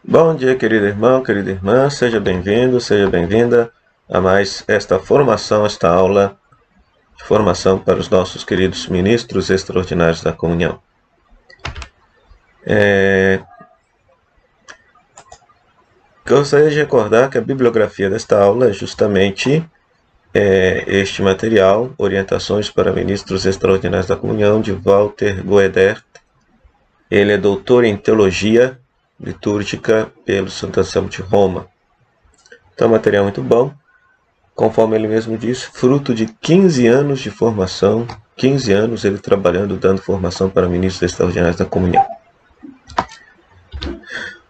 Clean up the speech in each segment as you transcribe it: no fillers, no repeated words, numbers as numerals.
Bom dia, querido irmão, querida irmã, seja bem-vindo, seja bem-vinda a mais esta formação, esta aula de formação para os nossos queridos ministros extraordinários da comunhão. Gostaria de recordar que a bibliografia desta aula é justamente este material, Orientações para Ministros Extraordinários da Comunhão, de Walter Goedert. Ele é doutor em Teologia Litúrgica pelo Santo Anselmo de Roma. Então, material muito bom. Conforme ele mesmo disse, fruto de 15 anos de formação, 15 anos ele trabalhando, dando formação para ministros extraordinários da comunhão.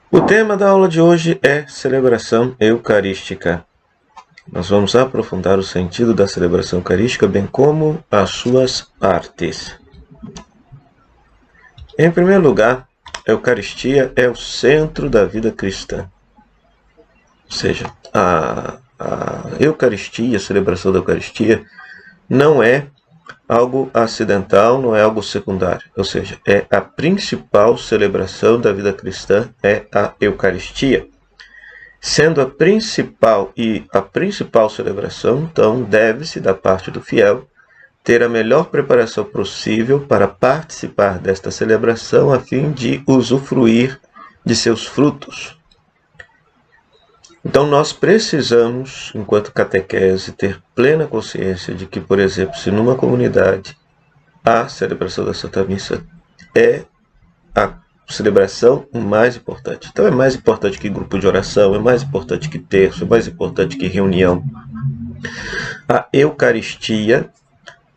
O tema da aula de hoje é celebração eucarística. Nós vamos aprofundar o sentido da celebração eucarística, bem como as suas partes. Em primeiro lugar, a Eucaristia é o centro da vida cristã. Ou seja, a Eucaristia, a celebração da Eucaristia, não é algo acidental, não é algo secundário. Ou seja, é a principal celebração da vida cristã, é a Eucaristia. Sendo a principal celebração, então, deve-se, da parte do fiel, ter a melhor preparação possível para participar desta celebração a fim de usufruir de seus frutos. Então, nós precisamos, enquanto catequese, ter plena consciência de que, por exemplo, se numa comunidade a celebração da Santa Missa é a celebração mais importante. Então, é mais importante que grupo de oração, é mais importante que terço, é mais importante que reunião. A Eucaristia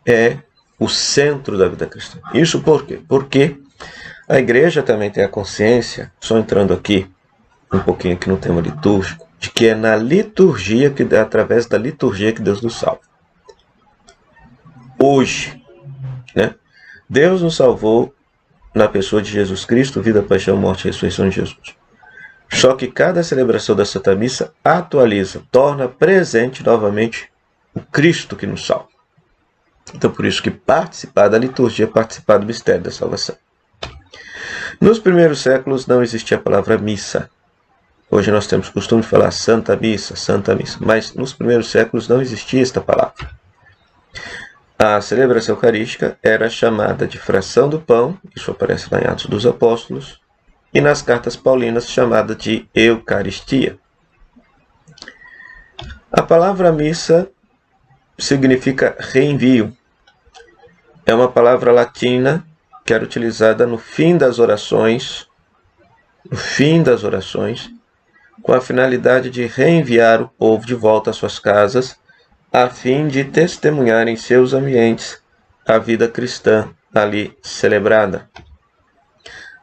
é o centro da vida cristã. Isso por quê? Porque a igreja também tem a consciência, só entrando aqui um pouquinho aqui no tema litúrgico, de que é na liturgia, através da liturgia que Deus nos salva. Hoje, Deus nos salvou na pessoa de Jesus Cristo, vida, paixão, morte e ressurreição de Jesus. Só que cada celebração da Santa Missa atualiza, torna presente novamente o Cristo que nos salva. Então, por isso que participar da liturgia é participar do mistério da salvação. Nos primeiros séculos não existia a palavra missa. Hoje nós temos o costume de falar Santa Missa, mas nos primeiros séculos não existia esta palavra. A celebração eucarística era chamada de fração do pão, isso aparece lá em Atos dos Apóstolos, e nas cartas paulinas chamada de Eucaristia. A palavra missa significa reenvio. É uma palavra latina que era utilizada no fim das orações, com a finalidade de reenviar o povo de volta às suas casas, a fim de testemunhar em seus ambientes a vida cristã ali celebrada.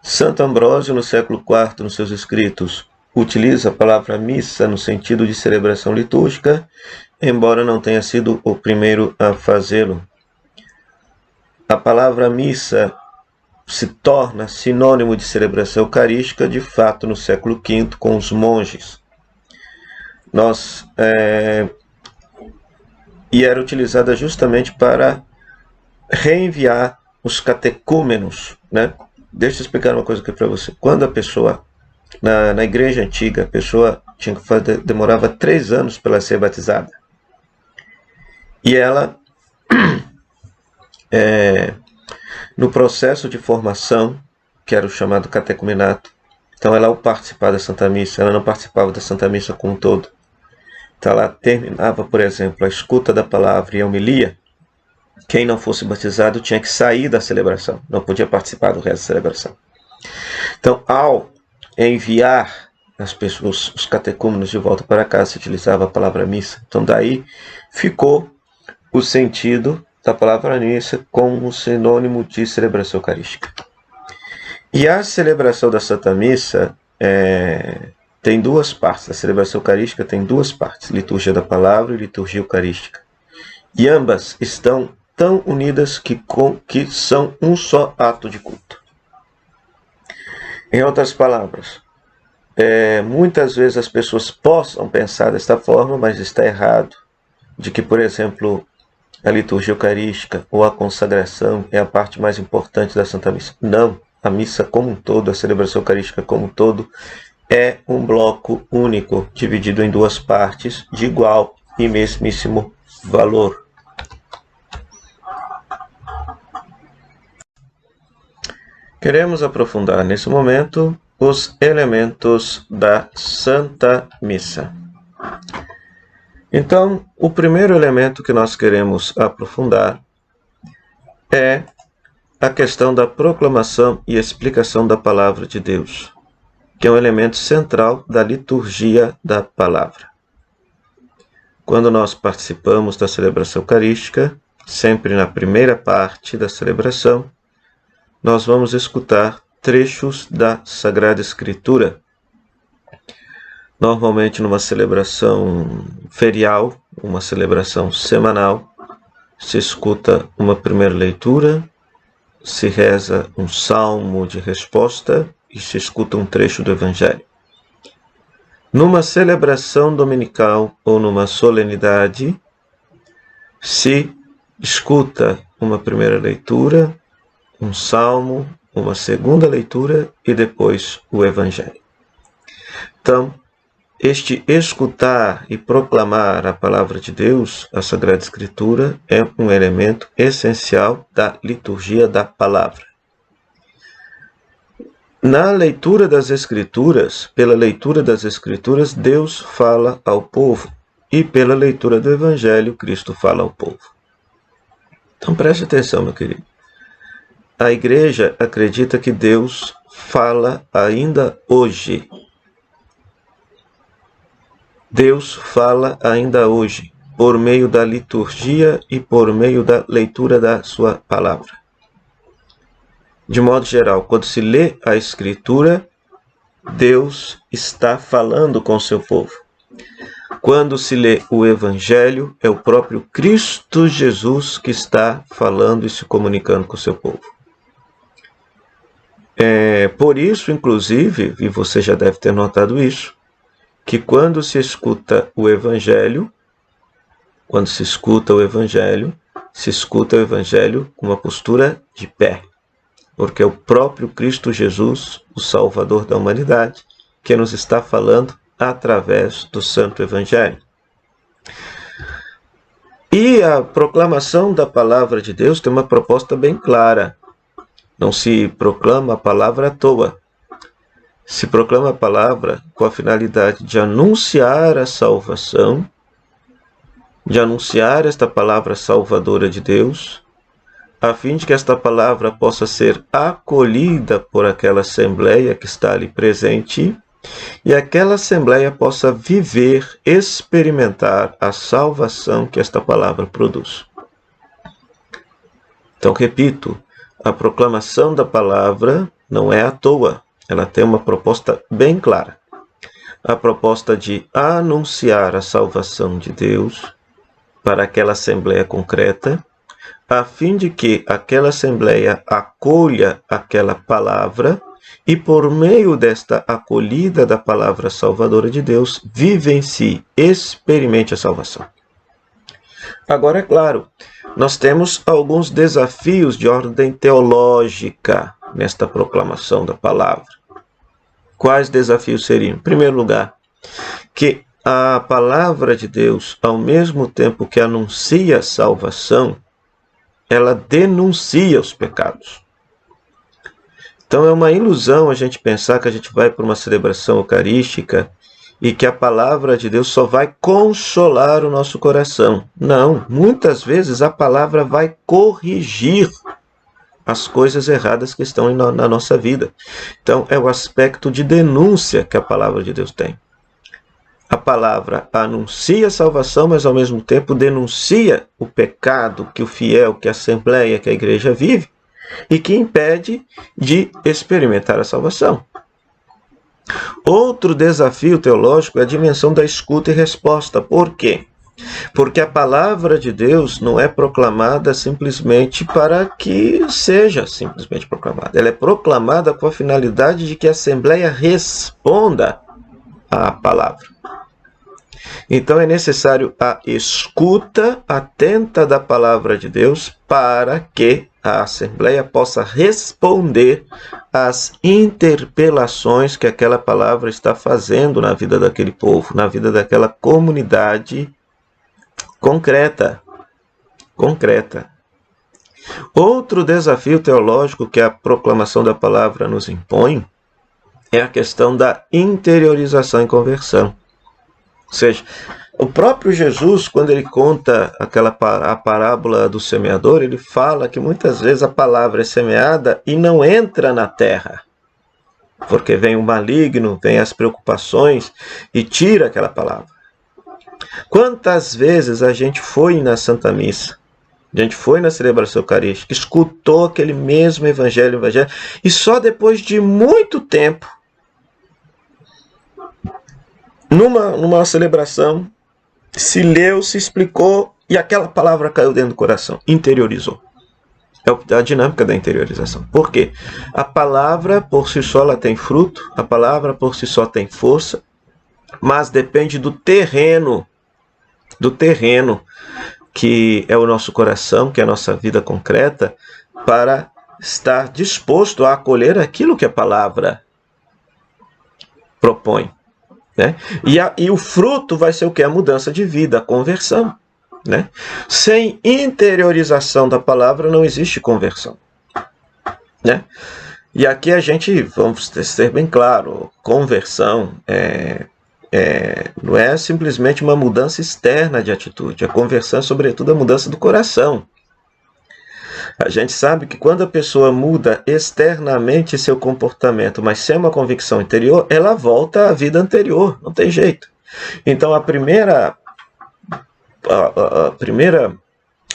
Santo Ambrósio, no século IV, nos seus escritos, utiliza a palavra missa no sentido de celebração litúrgica, embora não tenha sido o primeiro a fazê-lo. A palavra missa se torna sinônimo de celebração eucarística, de fato, no século V, com os monges. E era utilizada justamente para reenviar os catecúmenos. Deixa eu explicar uma coisa aqui para você. Quando a pessoa, na igreja antiga, a pessoa demorava 3 anos para ser batizada. E ela, no processo de formação, que era o chamado catecumenato, então ela, ao participar da Santa Missa, ela não participava da Santa Missa como um todo. Então ela terminava, por exemplo, a escuta da palavra e a homilia. Quem não fosse batizado tinha que sair da celebração, não podia participar do resto da celebração. Então, ao enviar as pessoas, os catecúmenos de volta para casa, se utilizava a palavra missa. Então daí ficou o sentido da palavra missa como sinônimo de celebração eucarística. E a celebração da Santa Missa tem 2 partes. A celebração eucarística tem 2 partes, liturgia da palavra e liturgia eucarística. E ambas estão tão unidas que são um só ato de culto. Em outras palavras, muitas vezes as pessoas possam pensar desta forma, mas está errado, de que, por exemplo, a liturgia eucarística ou a consagração é a parte mais importante da Santa Missa. Não, a missa como um todo, a celebração eucarística como um todo, é um bloco único, dividido em duas partes de igual e mesmíssimo valor. Queremos aprofundar nesse momento os elementos da Santa Missa. Então, o primeiro elemento que nós queremos aprofundar é a questão da proclamação e explicação da Palavra de Deus, que é um elemento central da liturgia da Palavra. Quando nós participamos da celebração eucarística, sempre na primeira parte da celebração, nós vamos escutar trechos da Sagrada Escritura. Normalmente numa celebração ferial, uma celebração semanal, se escuta uma primeira leitura, se reza um salmo de resposta e se escuta um trecho do Evangelho. Numa celebração dominical ou numa solenidade, se escuta uma primeira leitura, um salmo, uma segunda leitura e depois o Evangelho. Então, este escutar e proclamar a Palavra de Deus, a Sagrada Escritura, é um elemento essencial da liturgia da Palavra. Na leitura das Escrituras, pela leitura das Escrituras, Deus fala ao povo, e pela leitura do Evangelho, Cristo fala ao povo. Então preste atenção, meu querido. A Igreja acredita que Deus fala ainda hoje. Deus fala ainda hoje, por meio da liturgia e por meio da leitura da sua palavra. De modo geral, quando se lê a Escritura, Deus está falando com o seu povo. Quando se lê o Evangelho, é o próprio Cristo Jesus que está falando e se comunicando com o seu povo. Por isso, inclusive, e você já deve ter notado isso, que quando se escuta o Evangelho, se escuta o Evangelho com uma postura de pé, porque é o próprio Cristo Jesus, o Salvador da humanidade, que nos está falando através do Santo Evangelho. E a proclamação da Palavra de Deus tem uma proposta bem clara. Não se proclama a palavra à toa. Se proclama a palavra com a finalidade de anunciar a salvação, de anunciar esta palavra salvadora de Deus, a fim de que esta palavra possa ser acolhida por aquela assembleia que está ali presente, e aquela assembleia possa viver, experimentar a salvação que esta palavra produz. Então, repito, a proclamação da palavra não é à toa. Ela tem uma proposta bem clara. A proposta de anunciar a salvação de Deus para aquela assembleia concreta, a fim de que aquela assembleia acolha aquela palavra e, por meio desta acolhida da palavra salvadora de Deus, vivencie, experimente a salvação. Agora, é claro, nós temos alguns desafios de ordem teológica nesta proclamação da palavra. Quais desafios seriam? Em primeiro lugar, que a palavra de Deus, ao mesmo tempo que anuncia a salvação, ela denuncia os pecados. Então é uma ilusão a gente pensar que a gente vai para uma celebração eucarística e que a palavra de Deus só vai consolar o nosso coração. Não, muitas vezes a palavra vai corrigir as coisas erradas que estão na nossa vida. Então é o aspecto de denúncia que a palavra de Deus tem. A palavra anuncia a salvação, mas ao mesmo tempo denuncia o pecado que o fiel, que a assembleia, que a igreja vive e que impede de experimentar a salvação. Outro desafio teológico é a dimensão da escuta e resposta. Por quê? Porque a palavra de Deus não é proclamada simplesmente para que seja simplesmente proclamada. Ela é proclamada com a finalidade de que a assembleia responda à palavra. Então é necessário a escuta atenta da palavra de Deus para que a Assembleia possa responder às interpelações que aquela palavra está fazendo na vida daquele povo, na vida daquela comunidade concreta. Outro desafio teológico que a proclamação da palavra nos impõe é a questão da interiorização e conversão. Ou seja, o próprio Jesus, quando ele conta a parábola do semeador, ele fala que muitas vezes a palavra é semeada e não entra na terra, porque vem o maligno, vem as preocupações e tira aquela palavra. Quantas vezes a gente foi na Santa Missa, a gente foi na celebração eucarística, escutou aquele mesmo evangelho, e só depois de muito tempo, numa celebração, se leu, se explicou, e aquela palavra caiu dentro do coração, interiorizou. É a dinâmica da interiorização. Por quê? A palavra por si só ela tem fruto, a palavra por si só tem força, mas depende do terreno que é o nosso coração, que é a nossa vida concreta, para estar disposto a acolher aquilo que a palavra propõe. Né? E o fruto vai ser o que? A mudança de vida, a conversão. Né? Sem interiorização da palavra não existe conversão. Né? E aqui vamos ser bem claro, conversão não é simplesmente uma mudança externa de atitude. A conversão é, sobretudo, a mudança do coração. A gente sabe que quando a pessoa muda externamente seu comportamento, mas sem uma convicção interior, ela volta à vida anterior, não tem jeito. Então a primeira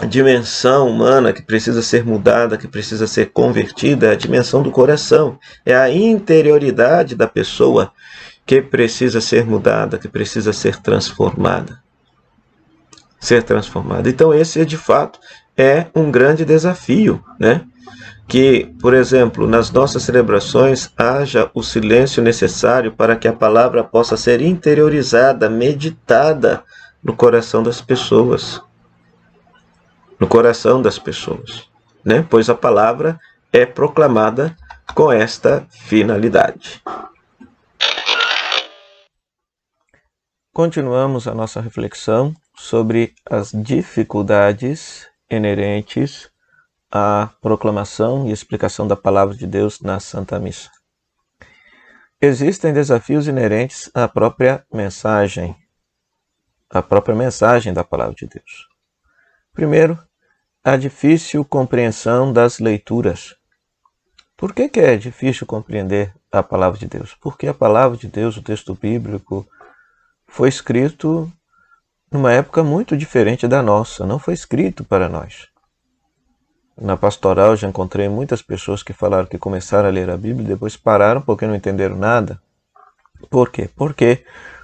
dimensão humana que precisa ser mudada, que precisa ser convertida, é a dimensão do coração. É a interioridade da pessoa que precisa ser mudada, que precisa ser transformada. Então esse, de fato, é um grande desafio, né? Que, por exemplo, nas nossas celebrações haja o silêncio necessário para que a palavra possa ser interiorizada, meditada no coração das pessoas. Né? Pois a palavra é proclamada com esta finalidade. Continuamos a nossa reflexão sobre as dificuldades inerentes à proclamação e explicação da palavra de Deus na Santa Missa. Existem desafios inerentes à própria mensagem da palavra de Deus. Primeiro, a difícil compreensão das leituras. Por que é difícil compreender a palavra de Deus? Porque a palavra de Deus, o texto bíblico, foi escrito numa época muito diferente da nossa, não foi escrito para nós. Na pastoral já encontrei muitas pessoas que falaram que começaram a ler a Bíblia e depois pararam porque não entenderam nada. Por quê? Porque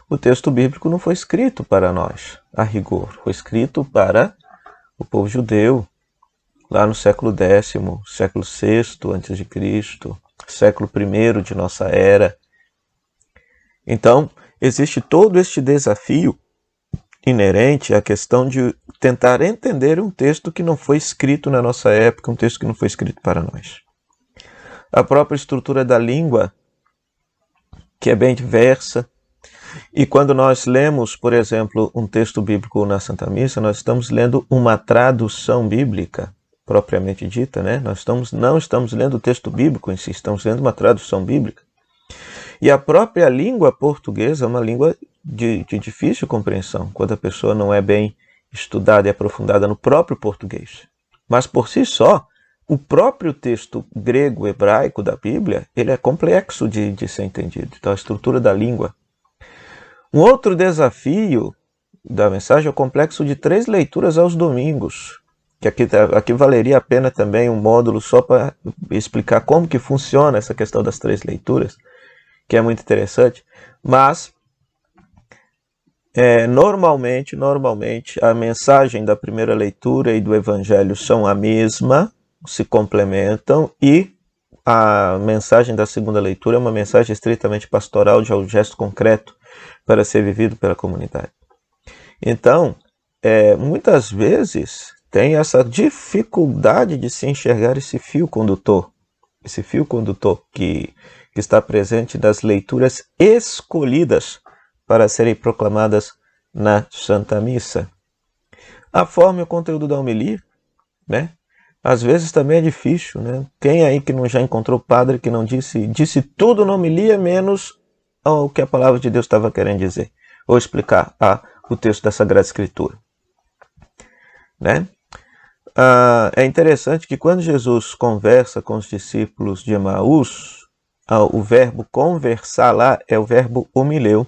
o texto bíblico não foi escrito para nós, a rigor. Foi escrito para o povo judeu, lá no século X, século VI a.C., século I de nossa era. Então, existe todo este desafio inerente à questão de tentar entender um texto que não foi escrito na nossa época, um texto que não foi escrito para nós. A própria estrutura da língua, que é bem diversa, e quando nós lemos, por exemplo, um texto bíblico na Santa Missa, nós estamos lendo uma tradução bíblica, propriamente dita, né? Nós não estamos lendo o texto bíblico em si, estamos lendo uma tradução bíblica. E a própria língua portuguesa é uma língua de difícil compreensão, quando a pessoa não é bem estudada e aprofundada no próprio português. Mas por si só, o próprio texto grego-hebraico da Bíblia, ele é complexo de ser entendido. Então a estrutura da língua. Um outro desafio da mensagem é o complexo de 3 leituras aos domingos, que aqui valeria a pena também um módulo só para explicar como que funciona essa questão das 3 leituras, que é muito interessante, mas normalmente a mensagem da primeira leitura e do Evangelho são a mesma, se complementam, e a mensagem da segunda leitura é uma mensagem estritamente pastoral, de um gesto concreto para ser vivido pela comunidade. Então, muitas vezes tem essa dificuldade de se enxergar esse fio condutor que está presente nas leituras escolhidas para serem proclamadas na Santa Missa. A forma e o conteúdo da homilia, né? Às vezes também é difícil, né? Quem aí que não já encontrou padre que não disse tudo na homilia, menos o que a palavra de Deus estava querendo dizer, ou explicar o texto da Sagrada Escritura, né? É interessante que quando Jesus conversa com os discípulos de Emaús, o verbo conversar lá é o verbo homileu.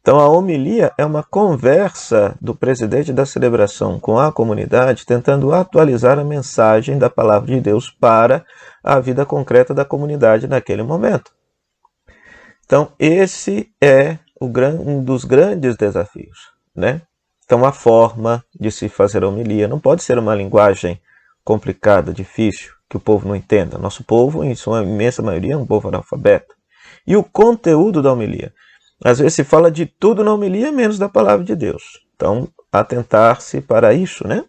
Então a homilia é uma conversa do presidente da celebração com a comunidade, tentando atualizar a mensagem da palavra de Deus para a vida concreta da comunidade naquele momento. Então esse é um dos grandes desafios, né? Então a forma de se fazer a homilia não pode ser uma linguagem complicada, difícil, que o povo não entenda. Nosso povo, em sua imensa maioria, é um povo analfabeto. E o conteúdo da homilia. Às vezes se fala de tudo na homilia, menos da palavra de Deus. Então, atentar-se para isso, né?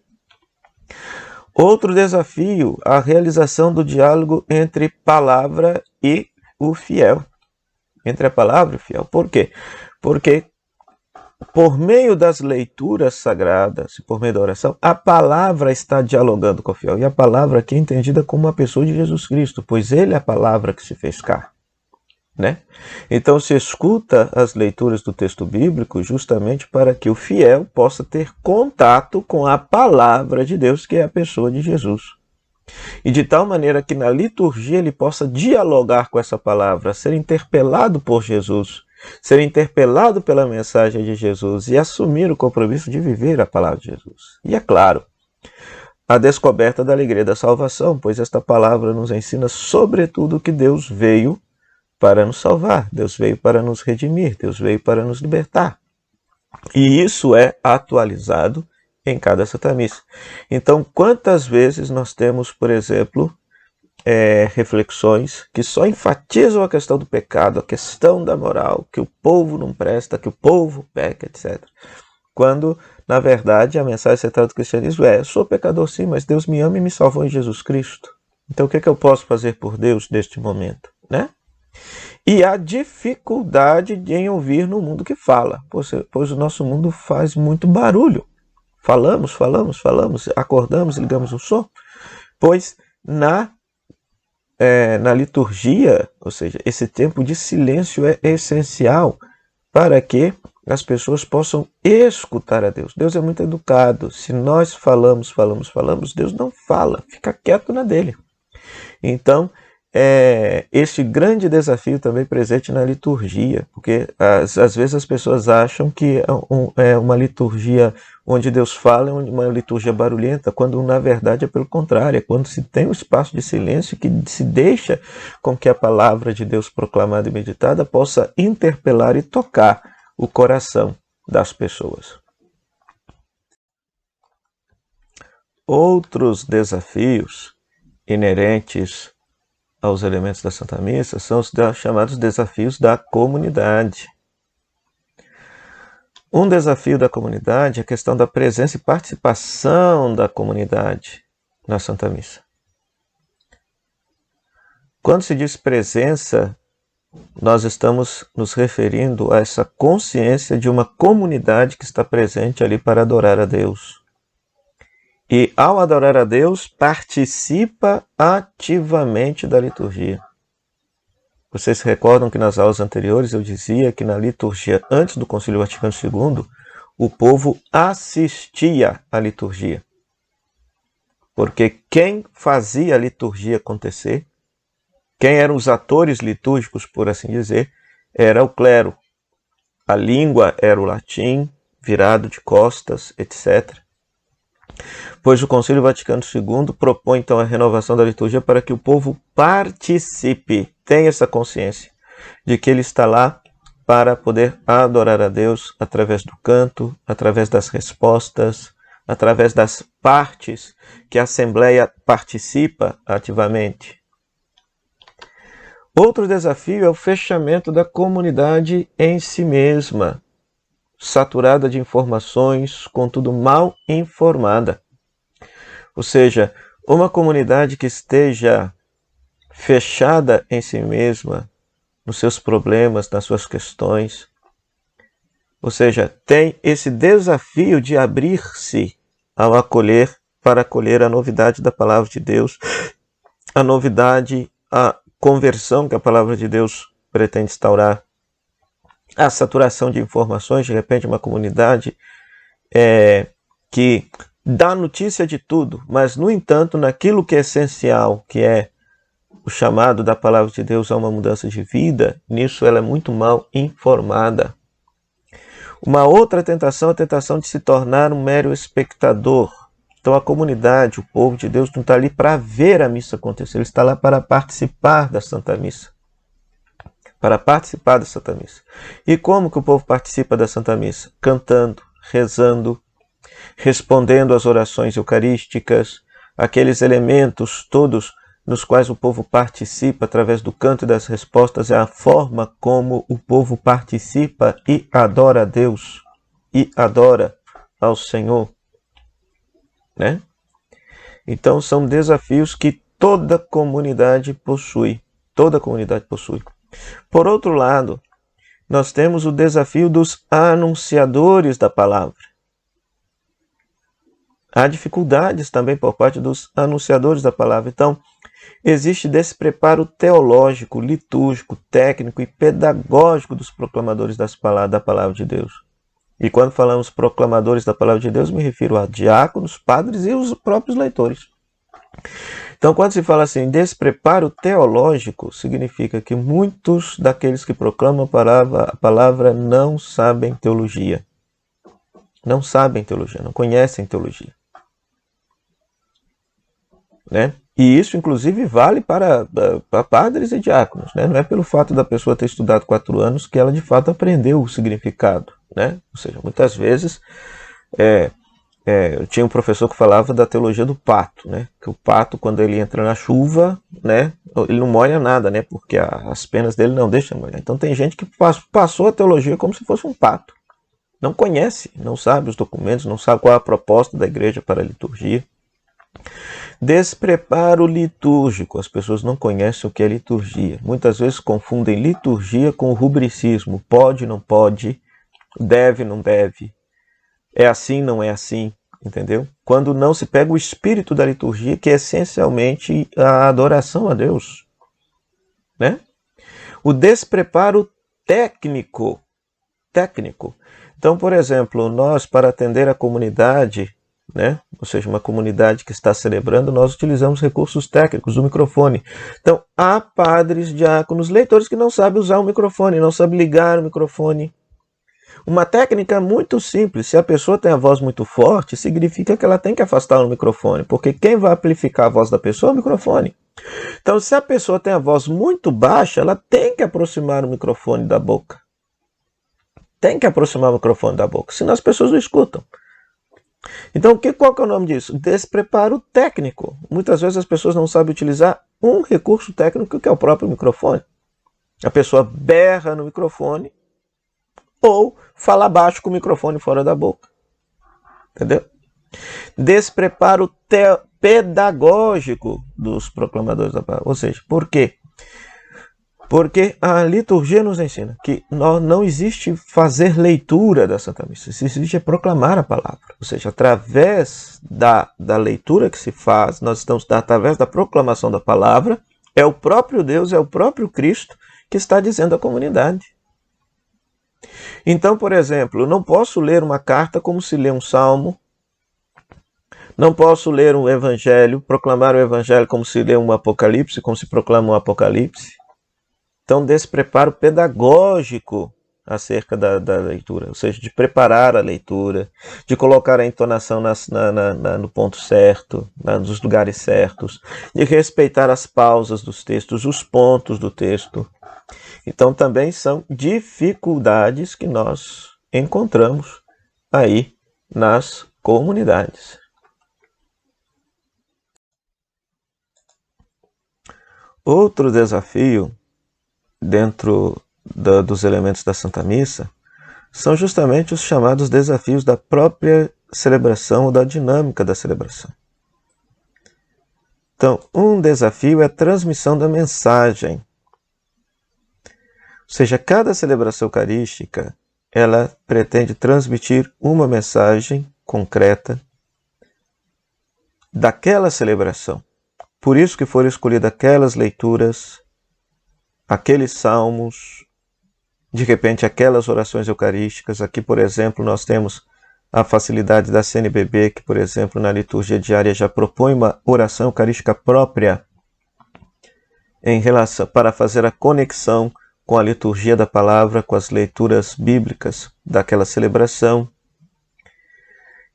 Outro desafio, a realização do diálogo entre palavra e o fiel. Entre a palavra e o fiel. Por quê? Porque por meio das leituras sagradas, por meio da oração, a palavra está dialogando com o fiel. E a palavra aqui é entendida como uma pessoa de Jesus Cristo, pois ele é a palavra que se fez carne, né? Então se escuta as leituras do texto bíblico justamente para que o fiel possa ter contato com a palavra de Deus, que é a pessoa de Jesus. E de tal maneira que na liturgia ele possa dialogar com essa palavra, ser interpelado por Jesus, ser interpelado pela mensagem de Jesus e assumir o compromisso de viver a palavra de Jesus. E é claro, a descoberta da alegria da salvação, pois esta palavra nos ensina sobretudo que Deus veio para nos salvar, Deus veio para nos redimir, Deus veio para nos libertar. E isso é atualizado em cada Santa Missa. Então, quantas vezes nós temos, por exemplo, reflexões que só enfatizam a questão do pecado, a questão da moral, que o povo não presta, que o povo peca, etc. Quando, na verdade, a mensagem central do cristianismo é: eu sou pecador sim, mas Deus me ama e me salvou em Jesus Cristo. Então o que eu posso fazer por Deus neste momento, né? E a dificuldade em ouvir no mundo que fala, pois o nosso mundo faz muito barulho. Falamos, acordamos, ligamos o som, pois na liturgia, ou seja, esse tempo de silêncio é essencial para que as pessoas possam escutar a Deus. Deus é muito educado. Se nós falamos, Deus não fala, fica quieto na dele. Então, este grande desafio também presente na liturgia, porque às vezes as pessoas acham que é uma liturgia onde Deus fala, é uma liturgia barulhenta, quando na verdade é pelo contrário, é quando se tem um espaço de silêncio que se deixa com que a palavra de Deus proclamada e meditada possa interpelar e tocar o coração das pessoas. Outros desafios inerentes aos elementos da Santa Missa são os chamados desafios da comunidade. Um desafio da comunidade é a questão da presença e participação da comunidade na Santa Missa. Quando se diz presença, nós estamos nos referindo a essa consciência de uma comunidade que está presente ali para adorar a Deus. E ao adorar a Deus, participa ativamente da liturgia. Vocês se recordam que nas aulas anteriores eu dizia que na liturgia antes do Concílio Vaticano II, o povo assistia à liturgia. Porque quem fazia a liturgia acontecer, quem eram os atores litúrgicos, por assim dizer, era o clero. A língua era o latim, virado de costas, etc. Pois o Concílio Vaticano II propõe então a renovação da liturgia para que o povo participe, tenha essa consciência de que ele está lá para poder adorar a Deus através do canto, através das respostas, através das partes que a Assembleia participa ativamente. Outro desafio é o fechamento da comunidade em si mesma. saturada de informações, contudo mal informada. Ou seja, uma comunidade que esteja fechada em si mesma, nos seus problemas, nas suas questões, ou seja, tem esse desafio de abrir-se ao acolher, para acolher a novidade da palavra de Deus, a novidade, a conversão que a palavra de Deus pretende instaurar, a saturação de informações. De repente uma comunidade que dá notícia de tudo, mas no entanto naquilo que é essencial, que é o chamado da palavra de Deus a uma mudança de vida, nisso ela é muito mal informada. Uma outra tentação é a tentação de se tornar um mero espectador. Então a comunidade, o povo de Deus não está ali para ver a missa acontecer, ele está lá para participar da Santa Missa. Para participar da Santa Missa. E como que o povo participa da Santa Missa? Cantando, rezando, respondendo às orações eucarísticas, aqueles elementos todos nos quais o povo participa através do canto e das respostas, é a forma como o povo participa e adora a Deus, e adora ao Senhor, né? Então são desafios que toda comunidade possui, toda comunidade possui. Por outro lado, nós temos o desafio dos anunciadores da palavra. Há dificuldades também por parte dos anunciadores da palavra. Então, existe despreparo teológico, litúrgico, técnico e pedagógico dos proclamadores da palavra de Deus. E quando falamos proclamadores da palavra de Deus, me refiro a diáconos, padres e os próprios leitores. Então, quando se fala assim, despreparo teológico, significa que muitos daqueles que proclamam a palavra não sabem teologia. Não sabem teologia, não conhecem teologia. Né? E isso, inclusive, vale para padres e diáconos. Né? Não é pelo fato da pessoa ter estudado 4 anos que ela, de fato, aprendeu o significado. Né? Ou seja, muitas vezes, eu tinha um professor que falava da teologia do pato. Né? Que o pato, quando ele entra na chuva, né, ele não molha nada, né? Porque as penas dele não deixam molhar. Então tem gente que passou a teologia como se fosse um pato. Não conhece, não sabe os documentos, não sabe qual é a proposta da igreja para a liturgia. Despreparo litúrgico. As pessoas não conhecem o que é liturgia. Muitas vezes confundem liturgia com rubricismo. Pode, não pode. Deve, não deve. É assim, não é assim. Entendeu? Quando não se pega o espírito da liturgia, que é essencialmente a adoração a Deus. Né? O despreparo técnico. Então, por exemplo, nós, para atender a comunidade, né? Ou seja, uma comunidade que está celebrando, nós utilizamos recursos técnicos, o microfone. Então, há padres, diáconos, leitores que não sabem usar o microfone, não sabem ligar o microfone. Uma técnica muito simples, se a pessoa tem a voz muito forte, significa que ela tem que afastar o microfone, porque quem vai amplificar a voz da pessoa é o microfone. Então, se a pessoa tem a voz muito baixa, ela tem que aproximar o microfone da boca. Tem que aproximar o microfone da boca, senão as pessoas não escutam. Então, qual que é o nome disso? Despreparo técnico. Muitas vezes as pessoas não sabem utilizar um recurso técnico que é o próprio microfone. A pessoa berra no microfone ou fala baixo com o microfone fora da boca. Entendeu? Despreparo pedagógico dos proclamadores da palavra. Ou seja, por quê? Porque a liturgia nos ensina que não existe fazer leitura da Santa Missa, existe proclamar a palavra. Ou seja, através da leitura que se faz, nós estamos através da proclamação da palavra, é o próprio Deus, é o próprio Cristo que está dizendo à comunidade. Então, por exemplo, eu não posso ler uma carta como se lê um salmo, não posso ler um evangelho, proclamar o evangelho como se lê um apocalipse, como se proclama um apocalipse. Então, despreparo pedagógico acerca da leitura, ou seja, de preparar a leitura, de colocar a entonação no ponto certo, nos lugares certos, de respeitar as pausas dos textos, os pontos do texto. Então, também são dificuldades que nós encontramos aí nas comunidades. Outro desafio dentro dos elementos da Santa Missa são justamente os chamados desafios da própria celebração ou da dinâmica da celebração. Então, um desafio é a transmissão da mensagem. Ou seja, cada celebração eucarística, ela pretende transmitir uma mensagem concreta daquela celebração. Por isso que foram escolhidas aquelas leituras, aqueles salmos, de repente aquelas orações eucarísticas. Aqui, por exemplo, nós temos a facilidade da CNBB, que, por exemplo, na liturgia diária já propõe uma oração eucarística própria em relação, para fazer a conexão com a liturgia da palavra, com as leituras bíblicas daquela celebração.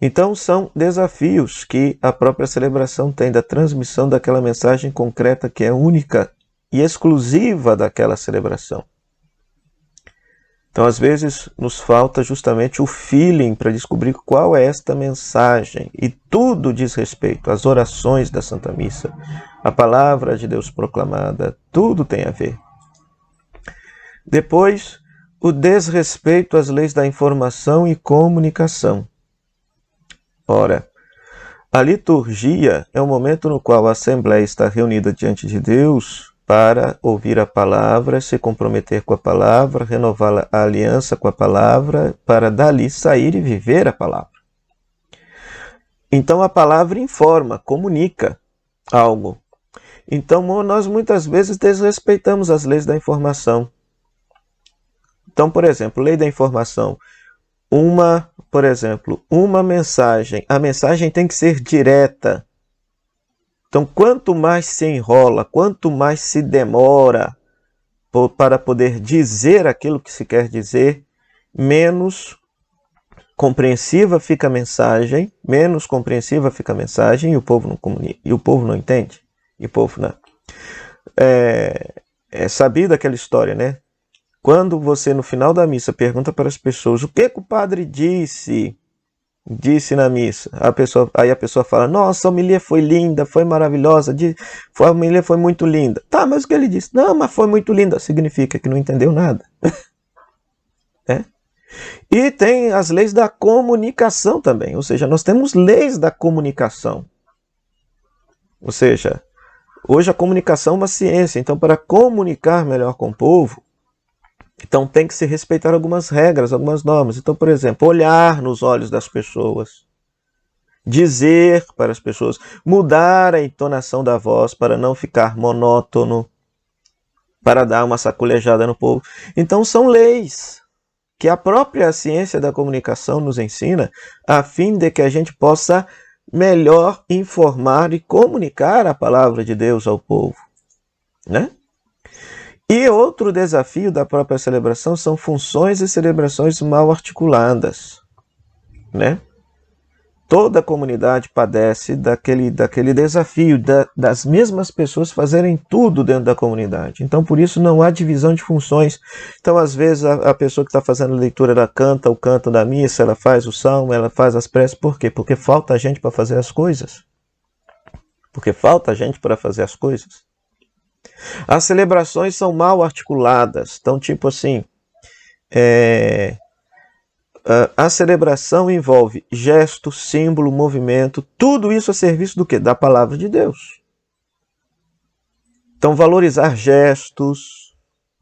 Então, são desafios que a própria celebração tem da transmissão daquela mensagem concreta que é única e exclusiva daquela celebração. Então, às vezes, nos falta justamente o feeling para descobrir qual é esta mensagem. E tudo diz respeito às orações da Santa Missa, a palavra de Deus proclamada, tudo tem a ver. Depois, o desrespeito às leis da informação e comunicação. Ora, a liturgia é o momento no qual a Assembleia está reunida diante de Deus para ouvir a palavra, se comprometer com a palavra, renovar a aliança com a palavra, para dali sair e viver a palavra. Então a palavra informa, comunica algo. Então nós muitas vezes desrespeitamos as leis da informação. Então, por exemplo, lei da informação. Uma mensagem, a mensagem tem que ser direta. Então, quanto mais se enrola, quanto mais se demora para poder dizer aquilo que se quer dizer, menos compreensiva fica a mensagem, e o povo não comunica, e o povo não entende, e o povo não. É sabida aquela história, né? Quando você, no final da missa, pergunta para as pessoas o que o padre disse na missa, aí a pessoa fala: nossa, a homilia foi linda, foi maravilhosa, a homilia foi muito linda. Tá, mas o que ele disse? Não, mas foi muito linda. Significa que não entendeu nada. E tem as leis da comunicação também, ou seja, nós temos leis da comunicação. Ou seja, hoje a comunicação é uma ciência, então para comunicar melhor com o povo, então tem que se respeitar algumas regras, algumas normas. Então, por exemplo, olhar nos olhos das pessoas, dizer para as pessoas, mudar a entonação da voz para não ficar monótono, para dar uma sacolejada no povo. Então são leis que a própria ciência da comunicação nos ensina, a fim de que a gente possa melhor informar e comunicar a palavra de Deus ao povo, né? E outro desafio da própria celebração são funções e celebrações mal articuladas, né? Toda a comunidade padece daquele desafio das mesmas pessoas fazerem tudo dentro da comunidade. Então, por isso, não há divisão de funções. Então, às vezes, a pessoa que está fazendo a leitura, ela canta o canto da missa, ela faz o salmo, ela faz as preces. Por quê? Porque falta gente para fazer as coisas. As celebrações são mal articuladas. Então, tipo assim, a celebração envolve gesto, símbolo, movimento, tudo isso a serviço do quê? Da palavra de Deus. Então, valorizar gestos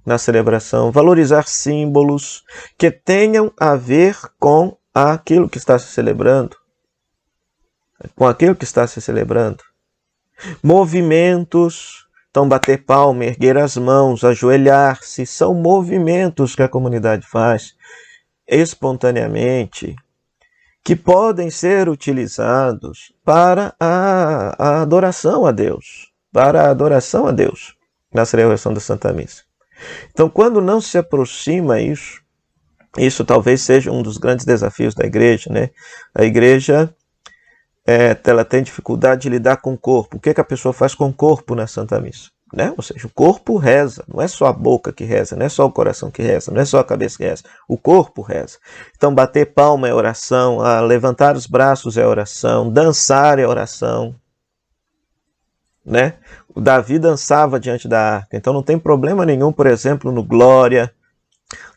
na celebração, valorizar símbolos que tenham a ver com aquilo que está se celebrando. Movimentos. Então, bater palma, erguer as mãos, ajoelhar-se, são movimentos que a comunidade faz espontaneamente, que podem ser utilizados para a adoração a Deus, na celebração da Santa Missa. Então, quando não se aproxima isso talvez seja um dos grandes desafios da igreja, né? A igreja ela tem dificuldade de lidar com o corpo. O que a pessoa faz com o corpo na Santa Missa? Né? Ou seja, o corpo reza, não é só a boca que reza, não é só o coração que reza, não é só a cabeça que reza, o corpo reza. Então, bater palma é oração, levantar os braços é oração, dançar é oração. Né? O Davi dançava diante da arca, então não tem problema nenhum, por exemplo, no Glória,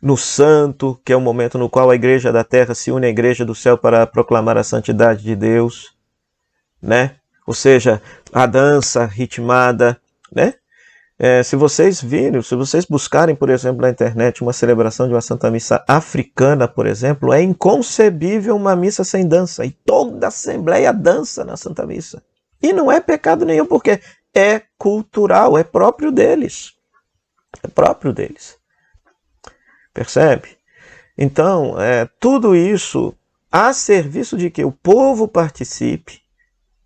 no santo, que é o momento no qual a igreja da terra se une à igreja do céu para proclamar a santidade de Deus, né? Ou seja, a dança ritmada, né? Se vocês virem, se vocês buscarem, por exemplo, na internet uma celebração de uma Santa Missa africana, por exemplo, é inconcebível uma missa sem dança. E toda a Assembleia dança na Santa Missa. E não é pecado nenhum, porque é cultural, é próprio deles. É próprio deles. Percebe? Então, tudo isso a serviço de que o povo participe,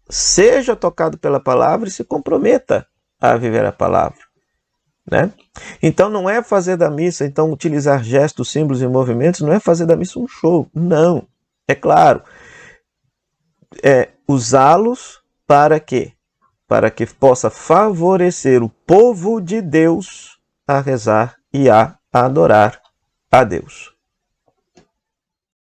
seja tocado pela palavra e se comprometa a viver a palavra, né? Então não é fazer da missa, então utilizar gestos, símbolos e movimentos, não é fazer da missa um show, não. É claro, usá-los para quê? Para que possa favorecer o povo de Deus a rezar e a adorar a Deus.